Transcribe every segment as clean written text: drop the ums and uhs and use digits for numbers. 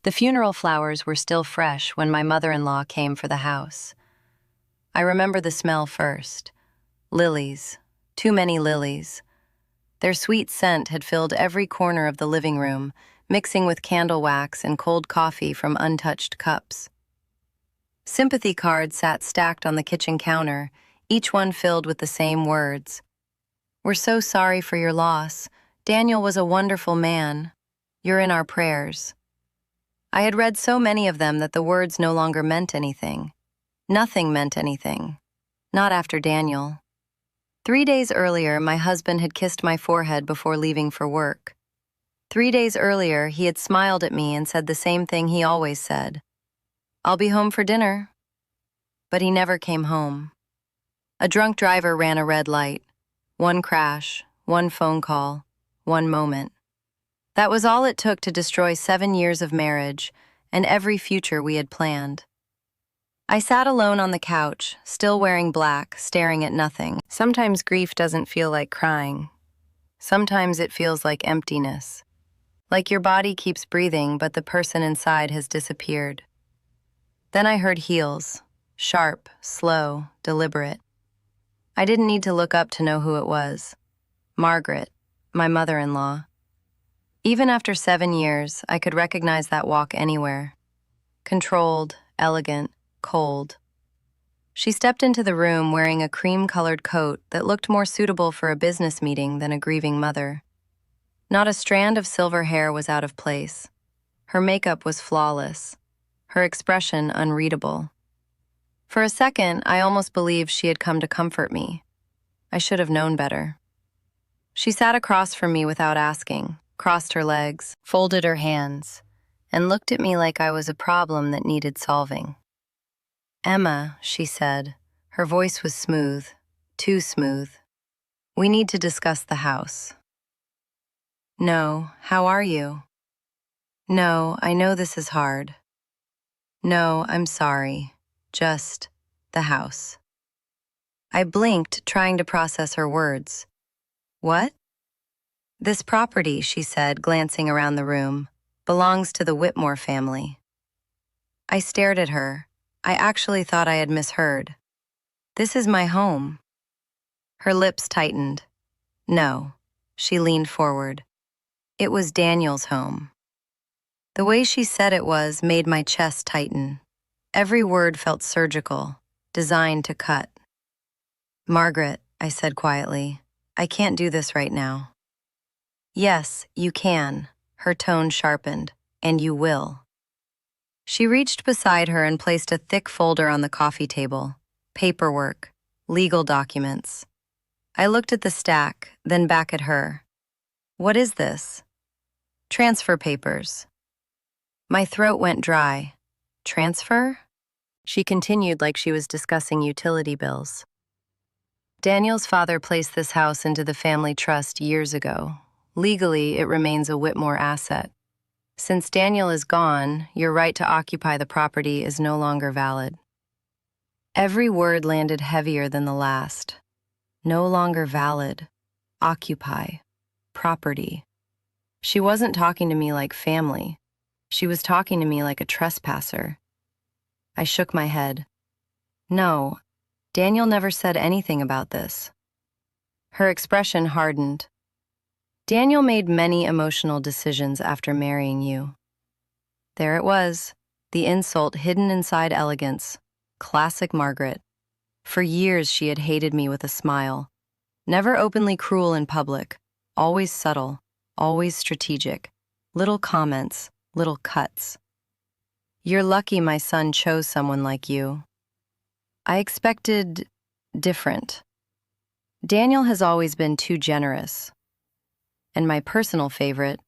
The funeral flowers were still fresh when my mother-in-law came for the house. I remember the smell first. Lilies. Too many lilies. Their sweet scent had filled every corner of the living room, mixing with candle wax and cold coffee from untouched cups. Sympathy cards sat stacked on the kitchen counter, each one filled with the same words. "We're so sorry for your loss. Daniel was a wonderful man. You're in our prayers." I had read so many of them that the words no longer meant anything. Nothing meant anything. Not after Daniel. 3 days earlier, my husband had kissed my forehead before leaving for work. 3 days earlier, he had smiled at me and said the same thing he always said. "I'll be home for dinner." But he never came home. A drunk driver ran a red light. One crash, one phone call, one moment. That was all it took to destroy 7 years of marriage and every future we had planned. I sat alone on the couch, still wearing black, staring at nothing. Sometimes grief doesn't feel like crying. Sometimes it feels like emptiness. Like your body keeps breathing, but the person inside has disappeared. Then I heard heels, sharp, slow, deliberate. I didn't need to look up to know who it was. Margaret, my mother-in-law. Even after 7 years, I could recognize that walk anywhere. Controlled, elegant, cold. She stepped into the room wearing a cream-colored coat that looked more suitable for a business meeting than a grieving mother. Not a strand of silver hair was out of place. Her makeup was flawless. Her expression unreadable. For a second, I almost believed she had come to comfort me. I should have known better. She sat across from me without asking, crossed her legs, folded her hands, and looked at me like I was a problem that needed solving. "Emma," she said. Her voice was smooth, too smooth. "We need to discuss the house." "No, how are you?" "No, I know this is hard." "No, I'm sorry. Just the house." I blinked, trying to process her words. "What?" "This property," she said, glancing around the room, "belongs to the Whitmore family." I stared at her. I actually thought I had misheard. "This is my home." Her lips tightened. "No." She leaned forward. "It was Daniel's home." The way she said it made my chest tighten. Every word felt surgical, designed to cut. "Margaret," I said quietly, "I can't do this right now." "Yes, you can," her tone sharpened, "and you will." She reached beside her and placed a thick folder on the coffee table. Paperwork, legal documents. I looked at the stack, then back at her. "What is this?" "Transfer papers." My throat went dry. "Transfer?" She continued like she was discussing utility bills. "Daniel's father placed this house into the family trust years ago. Legally, it remains a Whitmore asset. Since Daniel is gone, your right to occupy the property is no longer valid." Every word landed heavier than the last. No longer valid. Occupy. Property. She wasn't talking to me like family. She was talking to me like a trespasser. I shook my head. "No, Daniel never said anything about this." Her expression hardened. "Daniel made many emotional decisions after marrying you." There it was, the insult hidden inside elegance. Classic Margaret. For years she had hated me with a smile. Never openly cruel in public, always subtle, always strategic. Little comments, little cuts. "You're lucky my son chose someone like you." I expected different. Daniel has always been too generous. And my personal favorite,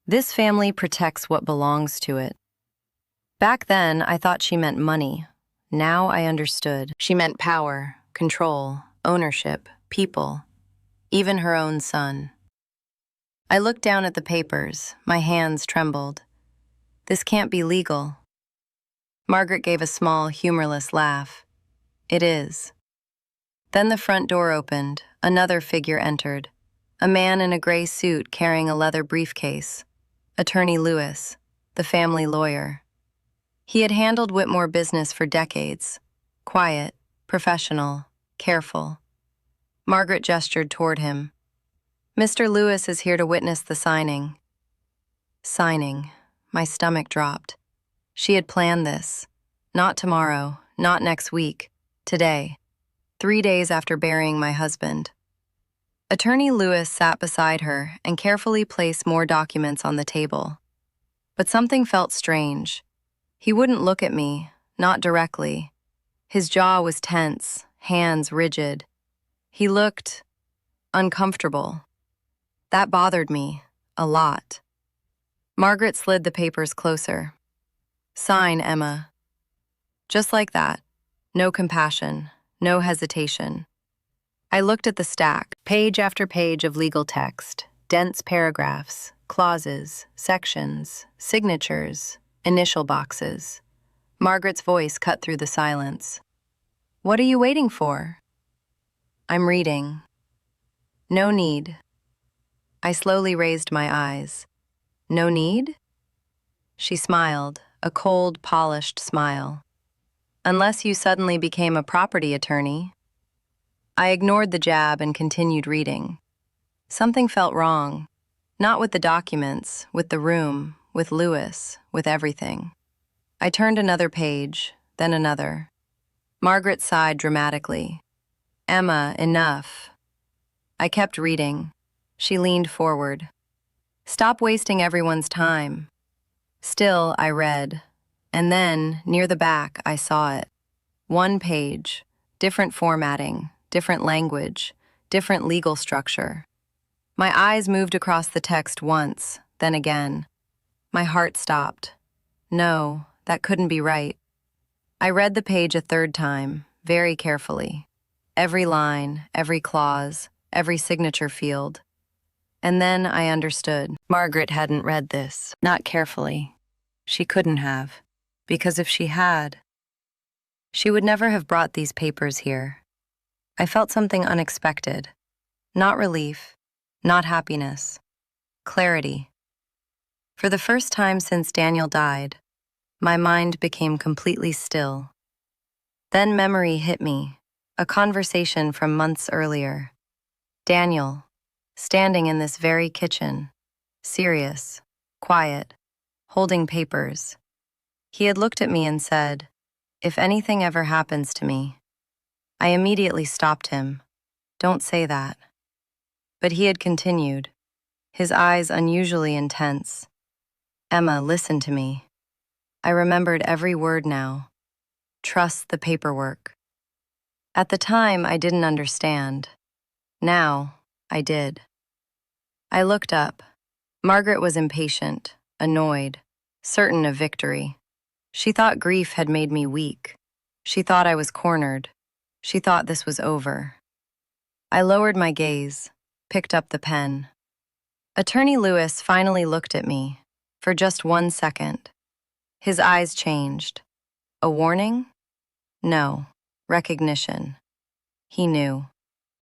this family protects what belongs to it. Back then, I thought she meant money. Now I understood. She meant power, control, ownership, people, even her own son. I looked down at the papers. My hands trembled. "This can't be legal." Margaret gave a small, humorless laugh. "It is." Then the front door opened. Another figure entered. A man in a gray suit carrying a leather briefcase. Attorney Lewis. the family lawyer. He had handled Whitmore business for decades. Quiet, professional, careful. Margaret gestured toward him. "Mr. Lewis is here to witness the signing." Signing. My stomach dropped. She had planned this. Not tomorrow, not next week, today. 3 days after burying my husband. Attorney Lewis sat beside her and carefully placed more documents on the table. But something felt strange. He wouldn't look at me, not directly. His jaw was tense, hands rigid. He looked uncomfortable. That bothered me, a lot. Margaret slid the papers closer. "Sign, Emma." Just like that. No compassion, no hesitation. I looked at the stack, page after page of legal text, dense paragraphs, clauses, sections, signatures, initial boxes. Margaret's voice cut through the silence. "What are you waiting for?" "I'm reading." "No need." I slowly raised my eyes. "No need?" She smiled, a cold, polished smile. "Unless you suddenly became a property attorney." I ignored the jab and continued reading. Something felt wrong. Not with the documents, with the room, with Lewis, with everything. I turned another page, then another. Margaret sighed dramatically. "Emma, enough." I kept reading. She leaned forward. "Stop wasting everyone's time." Still, I read. And then, near the back, I saw it. One page, different formatting, different language, different legal structure. My eyes moved across the text once, then again. My heart stopped. No, that couldn't be right. I read the page a third time, very carefully. Every line, every clause, every signature field. And then I understood. Margaret hadn't read this, not carefully. She couldn't have, because if she had, she would never have brought these papers here. I felt something unexpected. Not relief, not happiness. Clarity. For the first time since Daniel died, my mind became completely still. Then memory hit me, a conversation from months earlier. Daniel, standing in this very kitchen, serious, quiet, holding papers. He had looked at me and said, "If anything ever happens to me." I immediately stopped him. "Don't say that." But he had continued, his eyes unusually intense. "Emma, listen to me." I remembered every word now. Trust the paperwork. At the time, I didn't understand. Now, I did. I looked up. Margaret was impatient, annoyed, certain of victory. She thought grief had made me weak. She thought I was cornered. She thought this was over. I lowered my gaze, picked up the pen. Attorney Lewis finally looked at me, for just 1 second. His eyes changed. A warning? No, recognition. He knew.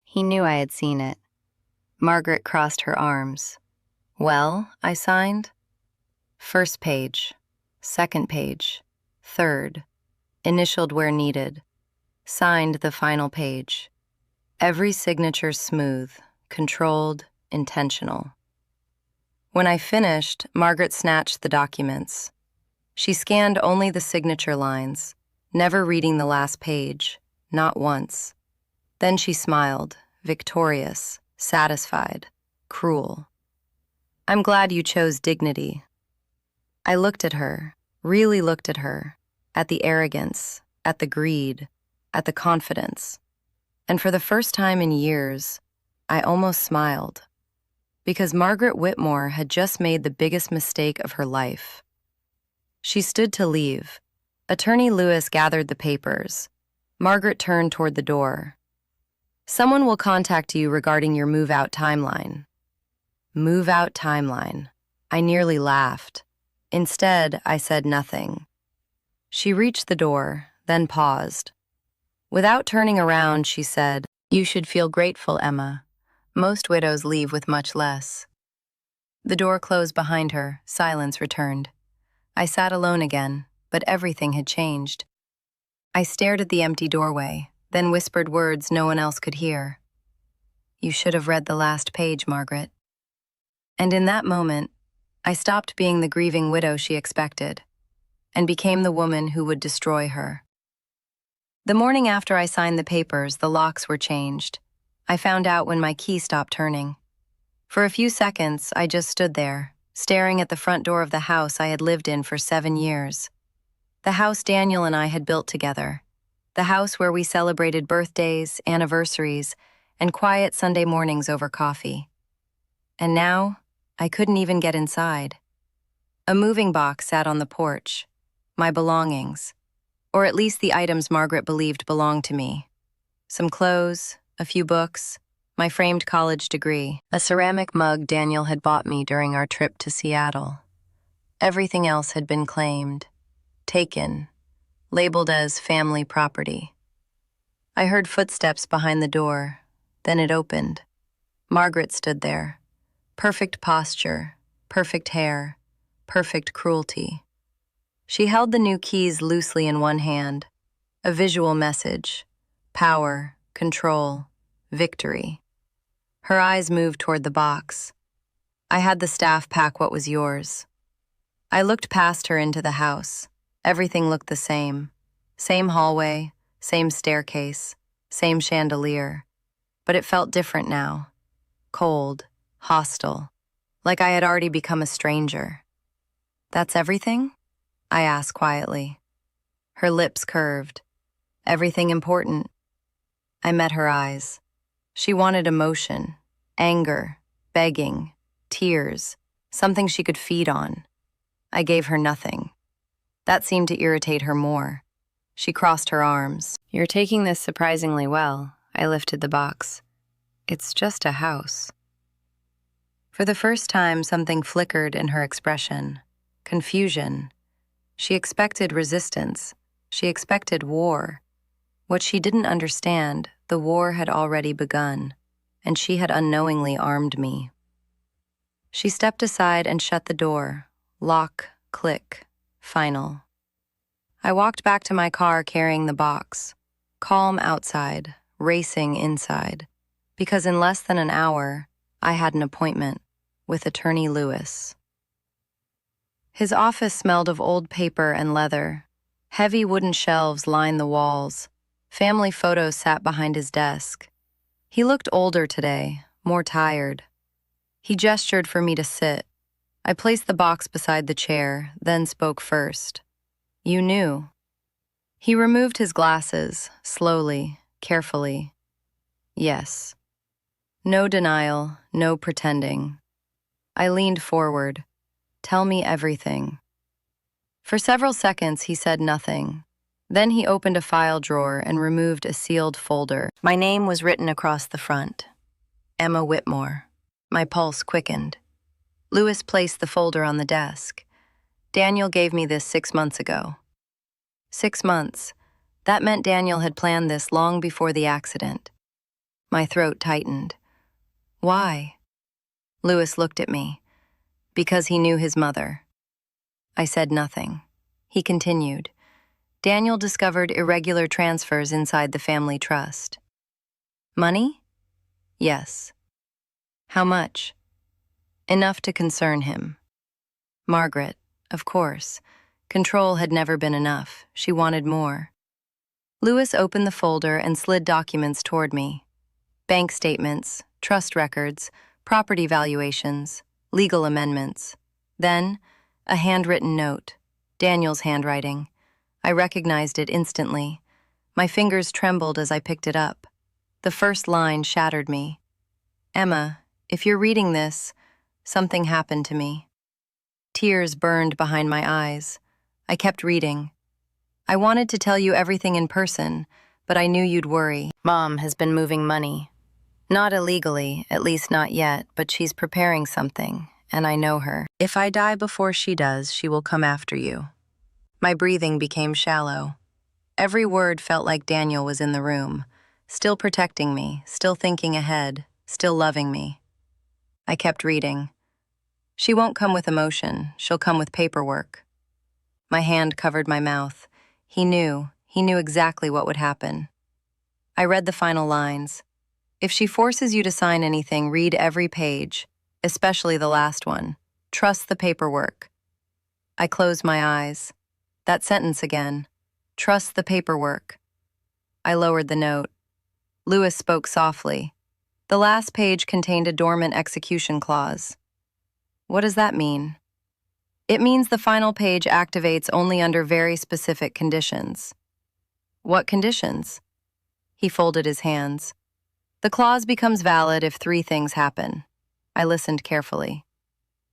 He knew I had seen it. Margaret crossed her arms. "Well," I signed. First page, second page, third, initialed where needed, signed the final page. Every signature smooth, controlled, intentional. When I finished, Margaret snatched the documents. She scanned only the signature lines, never reading the last page, not once. Then she smiled, victorious, satisfied, cruel. "I'm glad you chose dignity." I looked at her, really looked at her, at the arrogance, at the greed, at the confidence. And for the first time in years, I almost smiled. Because Margaret Whitmore had just made the biggest mistake of her life. She stood to leave. Attorney Lewis gathered the papers. Margaret turned toward the door. "Someone will contact you regarding your move-out timeline." Move-out timeline. I nearly laughed. Instead, I said nothing. She reached the door, then paused. Without turning around, she said, "You should feel grateful, Emma. Most widows leave with much less." The door closed behind her. Silence returned. I sat alone again, but everything had changed. I stared at the empty doorway, then whispered words no one else could hear. "You should have read the last page, Margaret." And in that moment, I stopped being the grieving widow she expected, and became the woman who would destroy her. The morning after I signed the papers, the locks were changed. I found out when my key stopped turning. For a few seconds, I just stood there, staring at the front door of the house I had lived in for 7 years. The house Daniel and I had built together. The house where we celebrated birthdays, anniversaries, and quiet Sunday mornings over coffee. And now, I couldn't even get inside. A moving box sat on the porch. My belongings. Or at least the items Margaret believed belonged to me. Some clothes, a few books, my framed college degree, a ceramic mug Daniel had bought me during our trip to Seattle. Everything else had been claimed, taken, labeled as family property. I heard footsteps behind the door, then it opened. Margaret stood there. Perfect posture, perfect hair, perfect cruelty. She held the new keys loosely in one hand, a visual message, power, control, victory. Her eyes moved toward the box. "I had the staff pack what was yours." I looked past her into the house. Everything looked the same. Same hallway, same staircase, same chandelier. But it felt different now. Cold, hostile, like I had already become a stranger. "That's everything?" I asked quietly. Her lips curved. "Everything important?" I met her eyes. She wanted emotion, anger, begging, tears, something she could feed on. I gave her nothing. That seemed to irritate her more. She crossed her arms. "You're taking this surprisingly well." I lifted the box. "It's just a house." For the first time, something flickered in her expression. Confusion. She expected resistance. She expected war. What she didn't understand, the war had already begun, and she had unknowingly armed me. She stepped aside and shut the door. Lock, click, final. I walked back to my car carrying the box, calm outside, racing inside, because in less than an hour, I had an appointment with Attorney Lewis. His office smelled of old paper and leather. Heavy wooden shelves lined the walls. Family photos sat behind his desk. He looked older today, more tired. He gestured for me to sit. I placed the box beside the chair, then spoke first. "You knew." He removed his glasses, slowly, carefully. "Yes." No denial, no pretending. I leaned forward. "Tell me everything." For several seconds, he said nothing. Then he opened a file drawer and removed a sealed folder. My name was written across the front. Emma Whitmore. My pulse quickened. Lewis placed the folder on the desk. "Daniel gave me this 6 months ago." 6 months. That meant Daniel had planned this long before the accident. My throat tightened. "Why?" Lewis looked at me. "Because he knew his mother." I said nothing. He continued. "Daniel discovered irregular transfers inside the family trust." "Money?" "Yes." "How much?" "Enough to concern him." Margaret, of course. Control had never been enough. She wanted more. Lewis opened the folder and slid documents toward me. Bank statements, trust records, property valuations, legal amendments. Then, a handwritten note, Daniel's handwriting. I recognized it instantly. My fingers trembled as I picked it up. The first line shattered me. "Emma, if you're reading this, something happened to me." Tears burned behind my eyes. I kept reading. "I wanted to tell you everything in person, but I knew you'd worry. Mom has been moving money. Not illegally, at least not yet, but she's preparing something, and I know her. If I die before she does, she will come after you." My breathing became shallow. Every word felt like Daniel was in the room, still protecting me, still thinking ahead, still loving me. I kept reading. "She won't come with emotion, she'll come with paperwork." My hand covered my mouth. He knew exactly what would happen. I read the final lines. If she forces you to sign anything, read every page, especially the last one. Trust the paperwork. I closed my eyes. That sentence again. Trust the paperwork. I lowered the note. Lewis spoke softly. The last page contained a dormant execution clause. What does that mean? It means the final page activates only under very specific conditions. What conditions? He folded his hands. The clause becomes valid if 3 things happen. I listened carefully.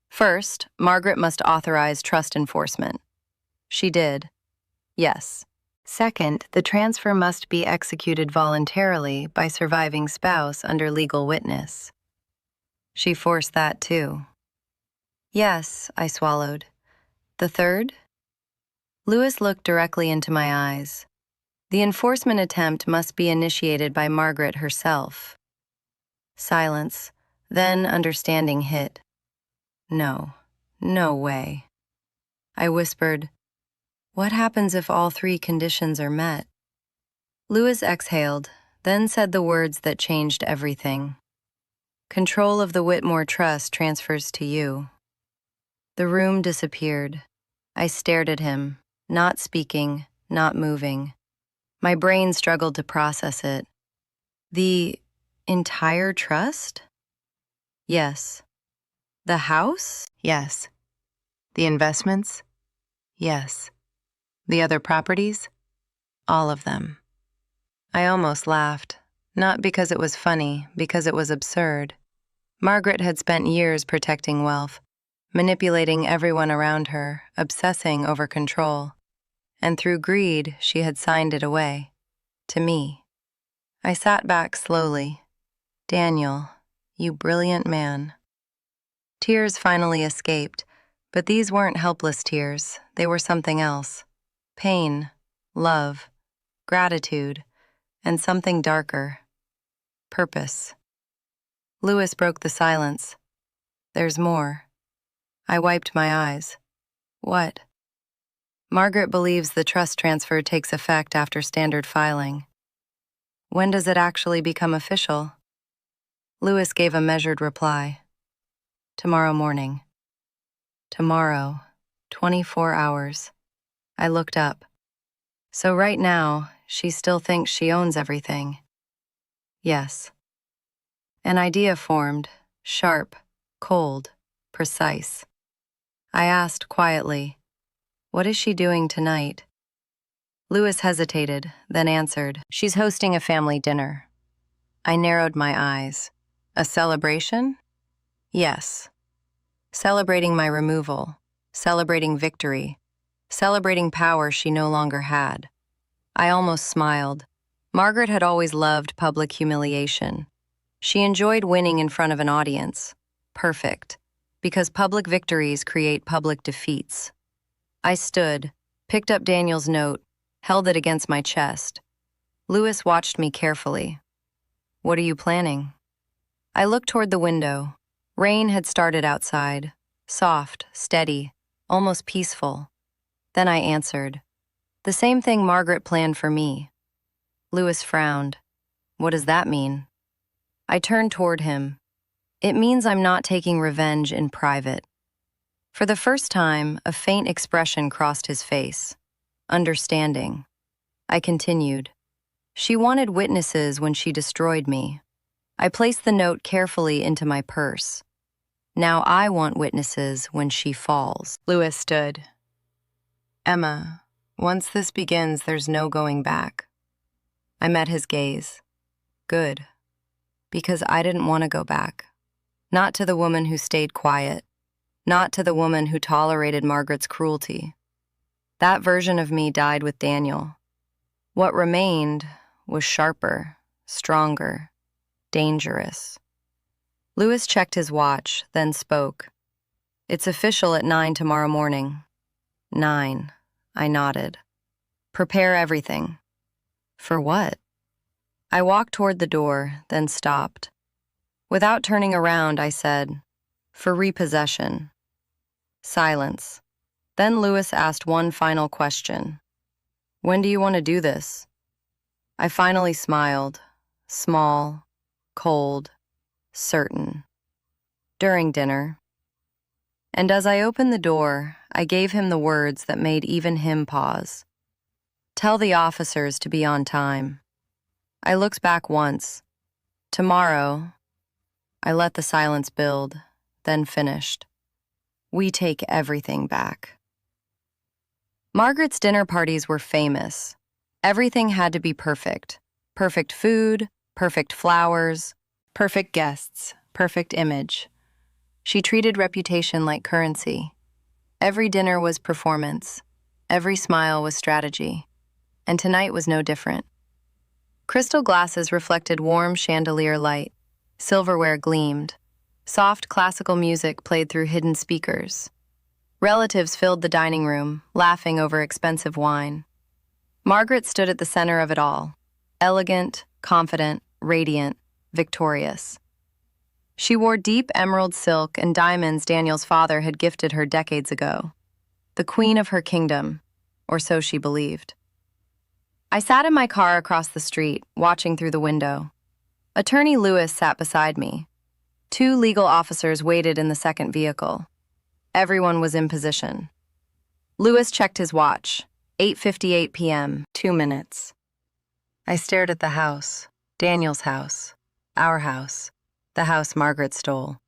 First, Margaret must authorize trust enforcement. She did. Yes. Second, the transfer must be executed voluntarily by surviving spouse under legal witness. She forced that too. Yes, I swallowed. The third? Lewis looked directly into my eyes. The enforcement attempt must be initiated by Margaret herself. Silence, then understanding hit. No way. I whispered, what happens if all 3 conditions are met? Lewis exhaled, then said the words that changed everything. Control of the Whitmore Trust transfers to you. The room disappeared. I stared at him, not speaking, not moving. My brain struggled to process it. The entire trust? Yes. The house? Yes. The investments? Yes. The other properties? All of them. I almost laughed, not because it was funny, because it was absurd. Margaret had spent years protecting wealth, manipulating everyone around her, obsessing over control. And through greed, she had signed it away. To me. I sat back slowly. Daniel, you brilliant man. Tears finally escaped, but these weren't helpless tears. They were something else. Pain, love, gratitude, and something darker. Purpose. Lewis broke the silence. There's more. I wiped my eyes. What? Margaret believes the trust transfer takes effect after standard filing. When does it actually become official? Lewis gave a measured reply. Tomorrow morning. Tomorrow, 24 hours. I looked up. So right now, she still thinks she owns everything. Yes. An idea formed, sharp, cold, precise. I asked quietly, what is she doing tonight? Lewis hesitated, then answered, she's hosting a family dinner. I narrowed my eyes. A celebration? Yes. Celebrating my removal, celebrating victory, celebrating power she no longer had. I almost smiled. Margaret had always loved public humiliation. She enjoyed winning in front of an audience. Perfect. Because public victories create public defeats. I stood, picked up Daniel's note, held it against my chest. Lewis watched me carefully. What are you planning? I looked toward the window. Rain had started outside, soft, steady, almost peaceful. Then I answered, the same thing Margaret planned for me. Lewis frowned. What does that mean? I turned toward him. It means I'm not taking revenge in private. For the first time, a faint expression crossed his face. Understanding. I continued. She wanted witnesses when she destroyed me. I placed the note carefully into my purse. Now I want witnesses when she falls. Lewis stood. Emma, once this begins, there's no going back. I met his gaze. Good. Because I didn't want to go back. Not to the woman who stayed quiet. Not to the woman who tolerated Margaret's cruelty. That version of me died with Daniel. What remained was sharper, stronger, dangerous. Lewis checked his watch, then spoke. It's official at 9 tomorrow morning. 9. I nodded. Prepare everything. For what? I walked toward the door, then stopped. Without turning around, I said, for repossession. Silence. Then Lewis asked one final question. When do you want to do this? I finally smiled, small, cold, certain. During dinner. And as I opened the door, I gave him the words that made even him pause. Tell the officers to be on time. I looked back once. Tomorrow, I let the silence build, then finished. We take everything back. Margaret's dinner parties were famous. Everything had to be perfect. Perfect food, perfect flowers, perfect guests, perfect image. She treated reputation like currency. Every dinner was performance. Every smile was strategy. And tonight was no different. Crystal glasses reflected warm chandelier light. Silverware gleamed. Soft classical music played through hidden speakers. Relatives filled the dining room, laughing over expensive wine. Margaret stood at the center of it all, elegant, confident, radiant, victorious. She wore deep emerald silk and diamonds Daniel's father had gifted her decades ago. The queen of her kingdom, or so she believed. I sat in my car across the street, watching through the window. Attorney Lewis sat beside me. 2 legal officers waited in the second vehicle. Everyone was in position. Lewis checked his watch. 8:58 p.m., 2 minutes. I stared at the house, Daniel's house, our house, the house Margaret stole.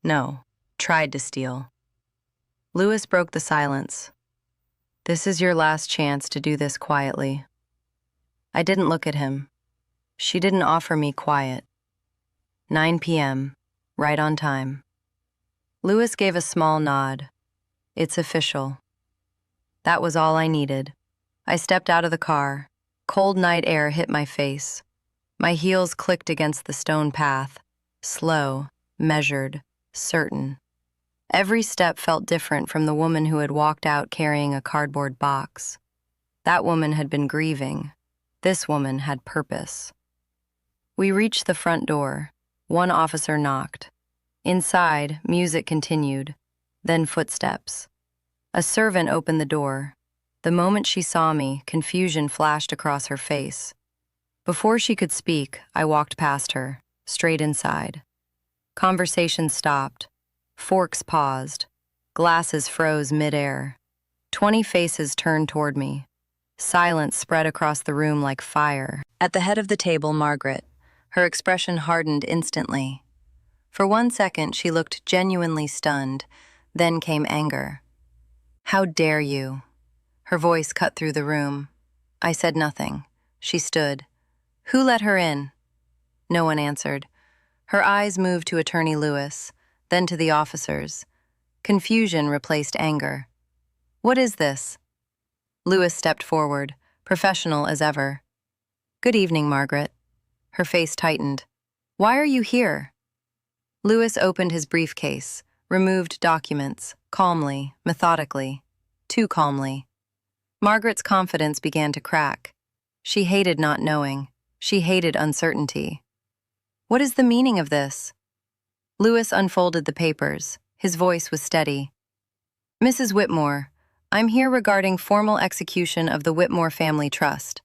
No, tried to steal. Lewis broke the silence. This is your last chance to do this quietly. I didn't look at him. She didn't offer me quiet. 9 p.m., right on time. Lewis gave a small nod. It's official. That was all I needed. I stepped out of the car. Cold night air hit my face. My heels clicked against the stone path. Slow, measured, certain. Every step felt different from the woman who had walked out carrying a cardboard box. That woman had been grieving. This woman had purpose. We reached the front door. One officer knocked. Inside, music continued, then footsteps. A servant opened the door. The moment she saw me, confusion flashed across her face. Before she could speak, I walked past her, straight inside. Conversation stopped. Forks paused. Glasses froze midair. 20 faces turned toward me. Silence spread across the room like fire. At the head of the table, Margaret. Her expression hardened instantly. For 1 second, she looked genuinely stunned. Then came anger. How dare you? Her voice cut through the room. I said nothing. She stood. Who let her in? No one answered. Her eyes moved to Attorney Lewis, then to the officers. Confusion replaced anger. What is this? Lewis stepped forward, professional as ever. Good evening, Margaret. Her face tightened. Why are you here? Lewis opened his briefcase, removed documents, calmly, methodically, too calmly. Margaret's confidence began to crack. She hated not knowing. She hated uncertainty. What is the meaning of this? Lewis unfolded the papers. His voice was steady. Mrs. Whitmore, I'm here regarding formal execution of the Whitmore Family Trust.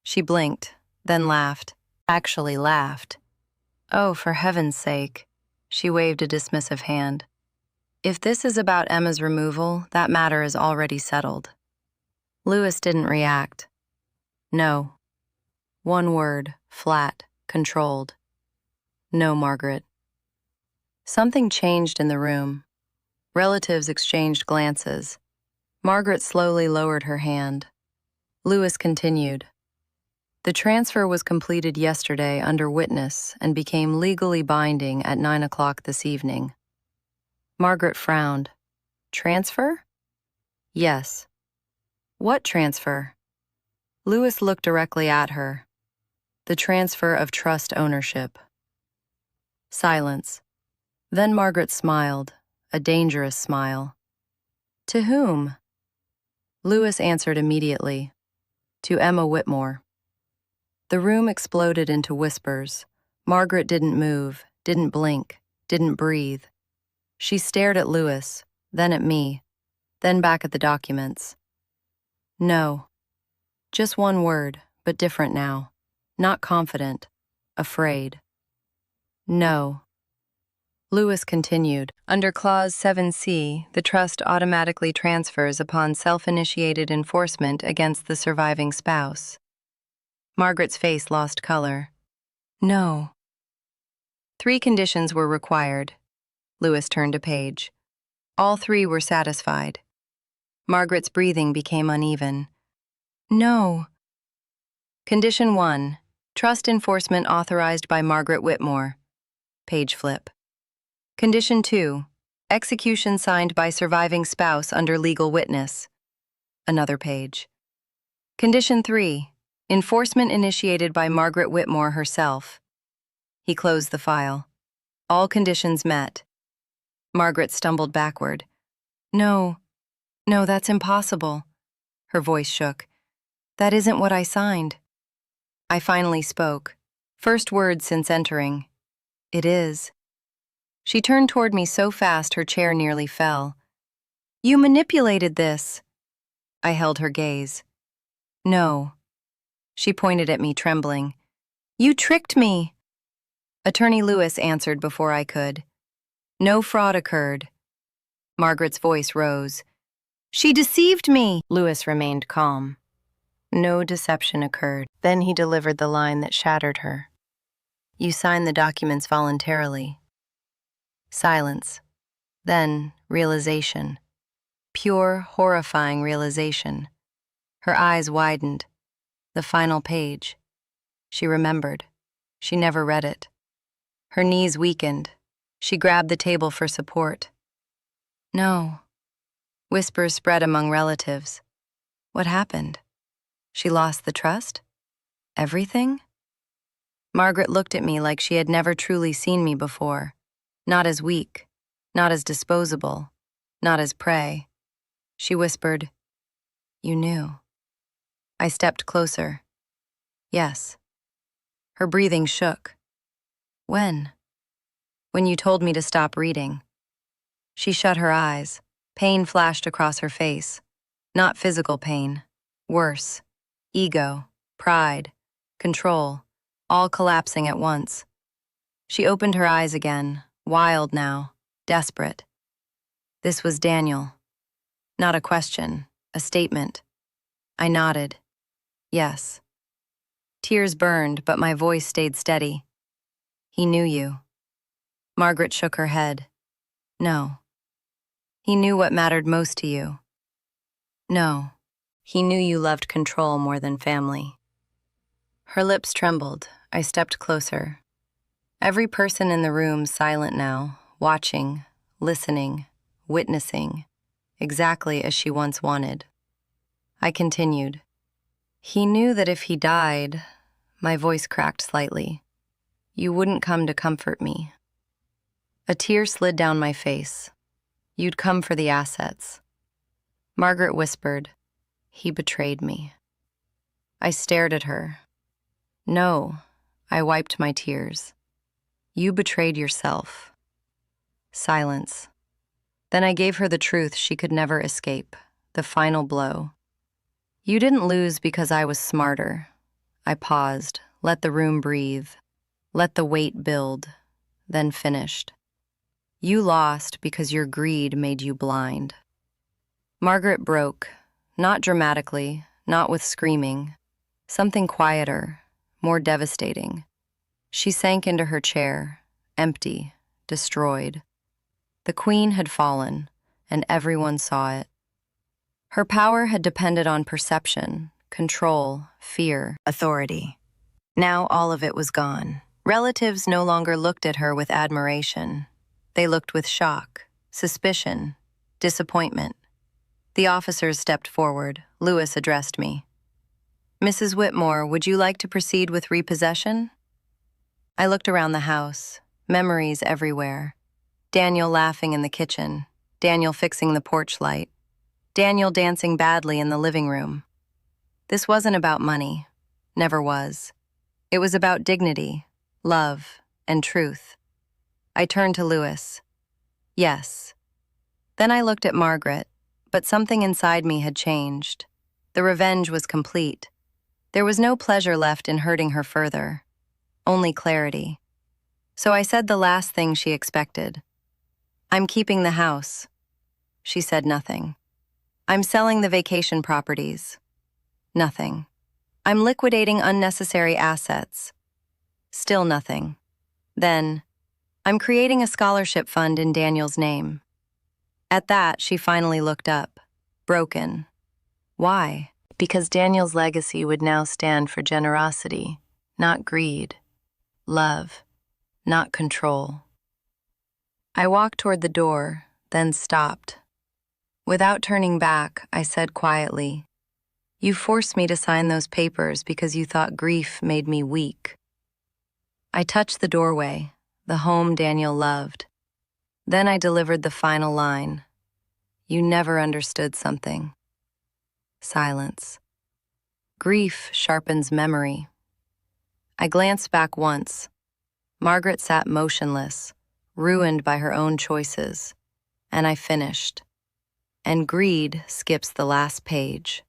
She blinked, then laughed. Actually laughed. Oh, for heaven's sake. She waved a dismissive hand. If this is about Emma's removal, that matter is already settled. Lewis didn't react. No. One word, flat, controlled. No, Margaret. Something changed in the room. Relatives exchanged glances. Margaret slowly lowered her hand. Lewis continued. The transfer was completed yesterday under witness and became legally binding at 9 o'clock this evening. Margaret frowned. Transfer? Yes. What transfer? Lewis looked directly at her. The transfer of trust ownership. Silence. Then Margaret smiled, a dangerous smile. To whom? Lewis answered immediately. To Emma Whitmore. The room exploded into whispers. Margaret didn't move, didn't blink, didn't breathe. She stared at Lewis, then at me. then back at the documents. No. Just one word, but different now. Not confident. Afraid. No. Lewis continued. Under Clause 7C, the trust automatically transfers upon self-initiated enforcement against the surviving spouse. Margaret's face lost color. No. 3 conditions were required. Lewis turned a page. All 3 were satisfied. Margaret's breathing became uneven. No. Condition 1. Trust enforcement authorized by Margaret Whitmore. Page flip. Condition 2. Execution signed by surviving spouse under legal witness. Another page. Condition 3. Enforcement initiated by Margaret Whitmore herself. He closed the file. All conditions met. Margaret stumbled backward. No, that's impossible. Her voice shook. That isn't what I signed. I finally spoke. First word since entering. It is. She turned toward me so fast her chair nearly fell. You manipulated this. I held her gaze. No. She pointed at me, trembling. You tricked me. Attorney Lewis answered before I could. No fraud occurred. Margaret's voice rose. She deceived me. Lewis remained calm. No deception occurred. Then he delivered the line that shattered her. You signed the documents voluntarily. Silence. Then realization. Pure, horrifying realization. Her eyes widened. The final page. She remembered. She never read it. Her knees weakened. She grabbed the table for support. No. Whispers spread among relatives. What happened? She lost the trust? Everything? Margaret looked at me like she had never truly seen me before. Not as weak, not as disposable, not as prey. She whispered, You knew. I stepped closer. Yes. Her breathing shook. When? When you told me to stop reading. She shut her eyes. Pain flashed across her face. Not physical pain. Worse. Ego, pride, control, all collapsing at once. She opened her eyes again, wild now, desperate. This was Daniel. Not a question, a statement. I nodded. Yes. Tears burned, but my voice stayed steady. He knew you. Margaret shook her head. No. He knew what mattered most to you. No. He knew you loved control more than family. Her lips trembled. I stepped closer. Every person in the room silent now, watching, listening, witnessing, exactly as she once wanted. I continued. He knew that if he died, my voice cracked slightly, you wouldn't come to comfort me. A tear slid down my face. You'd come for the assets. Margaret whispered, He betrayed me. I stared at her. No, I wiped my tears. You betrayed yourself. Silence. Then I gave her the truth she could never escape, the final blow. You didn't lose because I was smarter. I paused, let the room breathe, let the weight build, then finished. You lost because your greed made you blind. Margaret broke, not dramatically, not with screaming, something quieter, more devastating. She sank into her chair, empty, destroyed. The queen had fallen, and everyone saw it. Her power had depended on perception, control, fear, authority. Now all of it was gone. Relatives no longer looked at her with admiration. They looked with shock, suspicion, disappointment. The officers stepped forward. Lewis addressed me. Mrs. Whitmore, would you like to proceed with repossession? I looked around the house, memories everywhere. Daniel laughing in the kitchen, Daniel fixing the porch light, Daniel dancing badly in the living room. This wasn't about money, never was. It was about dignity, love, and truth. I turned to Lewis. Yes. Then I looked at Margaret, But something inside me had changed. The revenge was complete. There was no pleasure left in hurting her further, only clarity. So I said the last thing she expected. "I'm keeping the house." She said nothing. "I'm selling the vacation properties." Nothing. "I'm liquidating unnecessary assets." Still nothing. Then, "I'm creating a scholarship fund in Daniel's name." At that, she finally looked up, broken. Why? Because Daniel's legacy would now stand for generosity, not greed, love, not control. I walked toward the door, then stopped. Without turning back, I said quietly, "You forced me to sign those papers because you thought grief made me weak." I touched the doorway, the home Daniel loved. Then I delivered the final line. "You never understood something." Silence. Grief sharpens memory. I glanced back once. Margaret sat motionless, ruined by her own choices, and I finished. And greed skips the last page.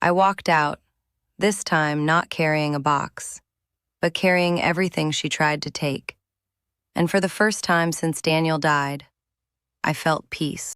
I walked out, this time not carrying a box, but carrying everything she tried to take. And for the first time since Daniel died, I felt peace.